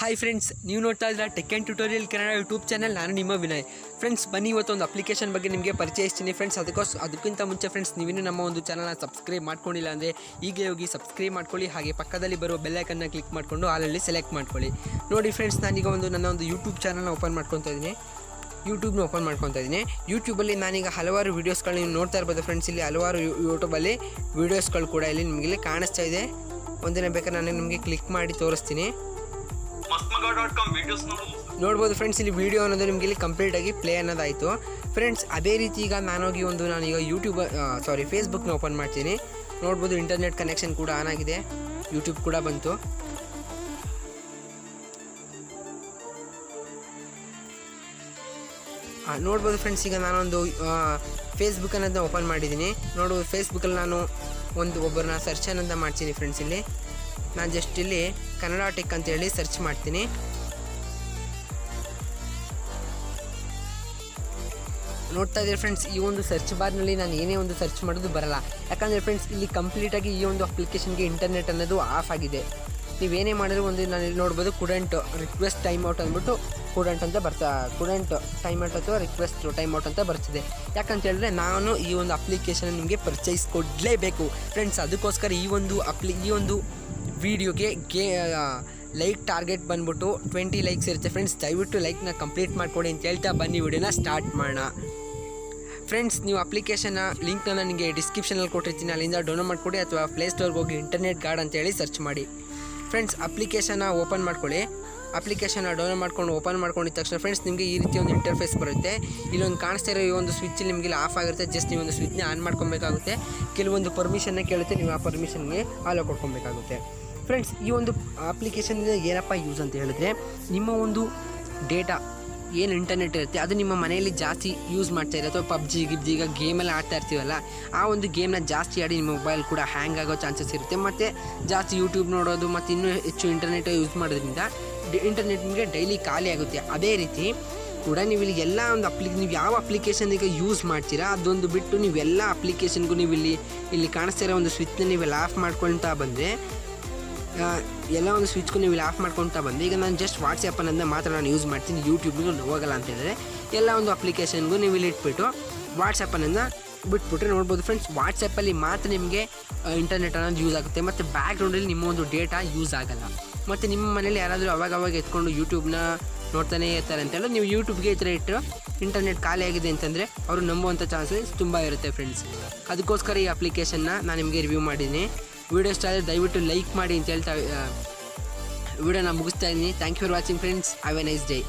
Hi friends, ನೀವು ನೋಡ್ತಾ ಇದ್ದೀರಾ tech and tutorial Kannada YouTube channel. ನಾನು ನಿಮ್ಮ ವಿನಯ್. ಫ್ರೆಂಡ್ಸ್, ಬನ್ನಿ ಇವತ್ತು ಒಂದು ಅಪ್ಲಿಕೇಶನ್ ಬಗ್ಗೆ ನಿಮಗೆ ಪರಿಚಯಿಸ್ತೀನಿ ಫ್ರೆಂಡ್ಸ್. ಅದಕ್ಕಿಂತ ಮುಂಚೆ ಫ್ರೆಂಡ್ಸ್, ನೀವೇನು ನಮ್ಮ ಒಂದು ಚಾನಲ್ನ ಸಬ್ಸ್ಕ್ರೈಬ್ ಮಾಡ್ಕೊಂಡಿಲ್ಲ ಅಂದರೆ ಈಗಲೇ ಹೋಗಿ ಸಬ್ಸ್ಕ್ರೈಬ್ ಮಾಡ್ಕೊಳ್ಳಿ. ಹಾಗೆ ಪಕ್ಕದಲ್ಲಿ ಬರೋ ಬೆಲ್ಲೈಕನ್ನ ಕ್ಲಿಕ್ ಮಾಡಿಕೊಂಡು ಆಲಲ್ಲಿ ಸೆಲೆಕ್ಟ್ ಮಾಡ್ಕೊಳ್ಳಿ. ನೋಡಿ ಫ್ರೆಂಡ್ಸ್, ನಾನೀಗ ನನ್ನ ಒಂದು ಯೂಟ್ಯೂಬ್ ಚಾನಲ್ನ ಓಪನ್ ಮಾಡ್ಕೊತಾ ಇದ್ದೀನಿ. ಯೂಟ್ಯೂಬಲ್ಲಿ ನಾನೀಗ ಹಲವಾರು ವೀಡಿಯೋಸ್ಗಳು ನೀವು ನೋಡ್ತಾ ಇರ್ಬೋದು ಫ್ರೆಂಡ್ಸ್. ಇಲ್ಲಿ ಹಲವಾರು ಯೂಟ್ಯೂಬಲ್ಲಿ ವೀಡಿಯೋಸ್ಗಳು ಕೂಡ ಇಲ್ಲಿ ನಿಮಗೆ ಕಾಣಿಸ್ತಾ ಇದೆ. ಒಂದಿನ ಬೇಕಾದ್ರೆ ನಾನು ನಿಮಗೆ ಕ್ಲಿಕ್ ಮಾಡಿ ತೋರಿಸ್ತೀನಿ. ನೋಡ್ಬೋದು ಫ್ರೆಂಡ್ಸ್, ಇಲ್ಲಿ ವಿಡಿಯೋ ಅನ್ನೋದು ನಿಮಗೆ ಇಲ್ಲಿ ಕಂಪ್ಲೀಟಾಗಿ ಪ್ಲೇ ಅನ್ನೋದಾಯಿತು ಫ್ರೆಂಡ್ಸ್. ಅದೇ ರೀತಿ ಈಗ ನಾನೀಗ ಫೇಸ್ಬುಕ್ನ ಓಪನ್ ಮಾಡ್ತೀನಿ. ನೋಡ್ಬೋದು ಇಂಟರ್ನೆಟ್ ಕನೆಕ್ಷನ್ ಕೂಡ ಆನ್ ಆಗಿದೆ, ಯೂಟ್ಯೂಬ್ ಕೂಡ ಬಂತು. ನೋಡ್ಬೋದು ಫ್ರೆಂಡ್ಸ್, ಈಗ ನಾನೊಂದು ಫೇಸ್ಬುಕ್ ಅನ್ನೋದನ್ನ ಓಪನ್ ಮಾಡಿದ್ದೀನಿ. ನೋಡ್ಬೋದು ಫೇಸ್ಬುಕ್ಕಲ್ಲಿ ನಾನು ಒಬ್ಬರನ್ನ ಸರ್ಚ್ ಅನ್ನೋದನ್ನ ಮಾಡ್ತೀನಿ ಫ್ರೆಂಡ್ಸ್. ಇಲ್ಲಿ ನಾನು ಜಸ್ಟ್ ಇಲ್ಲಿ ಕನ್ನಡ ಟೆಕ್ ಅಂತೇಳಿ ಸರ್ಚ್ ಮಾಡ್ತೀನಿ. ನೋಡ್ತಾ ಇದ್ದೀರಿ ಫ್ರೆಂಡ್ಸ್, ಈ ಒಂದು ಸರ್ಚ್ ಬಾರ್ನಲ್ಲಿ ನಾನು ಏನೇ ಒಂದು ಸರ್ಚ್ ಮಾಡೋದು ಬರಲ್ಲ. ಯಾಕಂದರೆ ಫ್ರೆಂಡ್ಸ್, ಇಲ್ಲಿ ಕಂಪ್ಲೀಟಾಗಿ ಈ ಒಂದು ಅಪ್ಲಿಕೇಶನ್ಗೆ ಇಂಟರ್ನೆಟ್ ಅನ್ನೋದು ಆಫ್ ಆಗಿದೆ. ನೀವೇನೇ ಮಾಡಿದ್ರು ನಾನು ಇಲ್ಲಿ ನೋಡ್ಬೋದು ಕುಡೆಂಟ್ ರಿಕ್ವೆಸ್ಟ್ ಟೈಮ್ ಔಟ್ ಅಂದ್ಬಿಟ್ಟು ಕುಡೆಂಟ್ ಟೈಮ್ ಔಟ್ ಅಥವಾ ರಿಕ್ವೆಸ್ಟ್ ಟೈಮ್ ಔಟ್ ಅಂತ ಬರ್ತಿದೆ. ಯಾಕಂತ ಹೇಳಿದ್ರೆ ನಾನು ಈ ಒಂದು ಅಪ್ಲಿಕೇಶನ್ ನಿಮಗೆ ಪರಿಚಯಿಸ್ಕೊಡ್ಲೇಬೇಕು ಫ್ರೆಂಡ್ಸ್. ಅದಕ್ಕೋಸ್ಕರ ಈ ಒಂದು ವಿಡಿಯೋಗೆ ಲೈಕ್ ಟಾರ್ಗೆಟ್ ಬಂದ್ಬಿಟ್ಟು 20 ಲೈಕ್ಸ್ ಇರುತ್ತೆ ಫ್ರೆಂಡ್ಸ್. ದಯವಿಟ್ಟು ಲೈಕ್ನ ಕಂಪ್ಲೀಟ್ ಮಾಡ್ಕೊಡಿ ಅಂತ ಹೇಳ್ತಾ ಬನ್ನಿ ವಿಡಿಯೋನ ಸ್ಟಾರ್ಟ್ ಮಾಡೋಣ ಫ್ರೆಂಡ್ಸ್. ನೀವು ಅಪ್ಲಿಕೇಶನ್ನ ಲಿಂಕ್ನ ನನಗೆ ಡಿಸ್ಕ್ರಿಪ್ಷನಲ್ಲಿ ಕೊಟ್ಟಿರ್ತೀನಿ, ಅಲ್ಲಿಂದ ಡೌನ್ಲೋಡ್ ಮಾಡಿಕೊಡಿ ಅಥವಾ ಪ್ಲೇಸ್ಟೋರ್ಗೆ ಹೋಗಿ ಇಂಟರ್ನೆಟ್ ಗಾರ್ಡ್ ಅಂತೇಳಿ ಸರ್ಚ್ ಮಾಡಿ ಫ್ರೆಂಡ್ಸ್. ಅಪ್ಲಿಕೇಶನ್ನ ಓಪನ್ ಮಾಡ್ಕೊಳ್ಳಿ. ಅಪ್ಲಿಕೇಶನ್ನ ಡೌನ್ಲೋಡ್ ಮಾಡ್ಕೊಂಡು ಓಪನ್ ಮಾಡ್ಕೊಂಡಿದ್ದ ತಕ್ಷಣ ಫ್ರೆಂಡ್ಸ್, ನಿಮಗೆ ಈ ರೀತಿ ಒಂದು ಇಂಟರ್ಫೇಸ್ ಬರುತ್ತೆ. ಇಲ್ಲೊಂದು ಕಾಣಿಸ್ತಾ ಇರೋ ಈ ಒಂದು ಸ್ವಿಚ್ ನಿಮಗೆ ಆಫ್ ಆಗಿರುತ್ತೆ. ಜಸ್ಟ್ ನೀವು ಒಂದು ಸ್ವಿಚ್ನ ಆನ್ ಮಾಡ್ಕೊಬೇಕಾಗುತ್ತೆ. ಕೆಲವೊಂದು ಪರ್ಮಿಷನ್ನ ಕೇಳುತ್ತೆ, ನೀವು ಆ ಪರ್ಮಿಷನ್ಗೆ ಅಲೋ ಕೊಡ್ಕೊಬೇಕಾಗುತ್ತೆ ಫ್ರೆಂಡ್ಸ್. ಈ ಒಂದು ಅಪ್ಲಿಕೇಶನ್ನಿಂದ ಏನಪ್ಪ ಯೂಸ್ ಅಂತ ಹೇಳಿದ್ರೆ, ನಿಮ್ಮ ಒಂದು ಡೇಟಾ ಏನು ಇಂಟರ್ನೆಟ್ ಇರುತ್ತೆ ಅದು ನಿಮ್ಮ ಮನೆಯಲ್ಲಿ ಜಾಸ್ತಿ ಯೂಸ್ ಮಾಡ್ತಾ ಇರೋ ಅಥವಾ ಪಬ್ಜಿ ಈಗ ಗೇಮೆಲ್ಲ ಆಡ್ತಾ ಇರ್ತೀವಲ್ಲ, ಆ ಒಂದು ಗೇಮ್ನ ಜಾಸ್ತಿ ಆಡಿ ನಿಮ್ಮ ಮೊಬೈಲ್ ಕೂಡ ಹ್ಯಾಂಗ್ ಆಗೋ ಚಾನ್ಸಸ್ ಇರುತ್ತೆ. ಮತ್ತು ಜಾಸ್ತಿ ಯೂಟ್ಯೂಬ್ ನೋಡೋದು ಮತ್ತು ಇನ್ನೂ ಹೆಚ್ಚು ಇಂಟರ್ನೆಟ್ ಯೂಸ್ ಮಾಡೋದ್ರಿಂದ ಇಂಟರ್ನೆಟ್ ನಿಮಗೆ ಡೈಲಿ ಖಾಲಿ ಆಗುತ್ತೆ. ಅದೇ ರೀತಿ ಕೂಡ ನೀವು ಇಲ್ಲಿ ಎಲ್ಲ ಒಂದು ನೀವು ಯಾವ ಅಪ್ಲಿಕೇಶನ್ಗೆ ಯೂಸ್ ಮಾಡ್ತೀರಾ ಅದೊಂದು ಬಿಟ್ಟು ನೀವೆಲ್ಲ ಅಪ್ಲಿಕೇಶನ್ಗೂ ನೀವು ಇಲ್ಲಿ ಕಾಣಿಸ್ತಾ ಇರೋ ಒಂದು ಸ್ವಿಚ್ನ ನೀವೆಲ್ಲ ಆಫ್ ಮಾಡ್ಕೊಳ್ತಾ ಬಂದರೆ ಎಲ್ಲ ಒಂದು ಸ್ವಿಚ್ಗೂ ನೀವು ಇಲ್ಲಿ ಆಫ್ ಮಾಡ್ಕೊಳ್ತಾ ಬಂದು, ಈಗ ನಾನು ಜಸ್ಟ್ ವಾಟ್ಸಪ್ ಅನ್ನೋದನ್ನ ಮಾತ್ರ ನಾನು ಯೂಸ್ ಮಾಡ್ತೀನಿ, ಯೂಟ್ಯೂಬ್ಗೂ ಹೋಗಲ್ಲ ಅಂತ ಹೇಳಿದ್ರೆ ಎಲ್ಲ ಒಂದು ಅಪ್ಲಿಕೇಶನ್ಗೂ ನೀವು ಇಲ್ಲಿ ಇಟ್ಬಿಟ್ಟು ವಾಟ್ಸಪ್ ಅನ್ನೋದನ್ನ ಬಿಟ್ಬಿಟ್ರೆ ನೋಡ್ಬೋದು ಫ್ರೆಂಡ್ಸ್, ವಾಟ್ಸಪ್ಪಲ್ಲಿ ಮಾತ್ರ ನಿಮಗೆ ಇಂಟರ್ನೆಟ್ ಅನ್ನೋದು ಯೂಸ್ ಆಗುತ್ತೆ. ಮತ್ತು ಬ್ಯಾಕ್ಗ್ರೌಂಡಲ್ಲಿ ನಿಮ್ಮ ಒಂದು ಡೇಟಾ ಯೂಸ್ ಆಗೋಲ್ಲ. ಮತ್ತು ನಿಮ್ಮ ಮನೇಲಿ ಯಾರಾದರೂ ಅವಾಗ ಎತ್ಕೊಂಡು ಯೂಟ್ಯೂಬ್ನ ನೋಡ್ತಾನೆ ಇರ್ತಾರೆ ಅಂತೇಳಿ ನೀವು ಯೂಟ್ಯೂಬ್ಗೆ ಈ ಥರ ಇಟ್ಟು ಇಂಟರ್ನೆಟ್ ಖಾಲಿ ಆಗಿದೆ ಅಂತಂದರೆ ಅವರು ನಂಬುವಂಥ ಚಾನ್ಸಸ್ ತುಂಬ ಇರುತ್ತೆ ಫ್ರೆಂಡ್ಸ್. ಅದಕ್ಕೋಸ್ಕರ ಈ ಅಪ್ಲಿಕೇಶನ್ನ ನಾನು ನಿಮಗೆ ರಿವ್ಯೂ ಮಾಡಿದ್ದೀನಿ. ವಿಡಿಯೋ ಇಷ್ಟ ಆದರೆ ದಯವಿಟ್ಟು ಲೈಕ್ ಮಾಡಿ ಅಂತ ಹೇಳ್ತಾ ವಿಡಿಯೋನ ಮುಗಿಸ್ತಾ ಇದ್ದೀನಿ. Thank you for watching friends. Have a nice day.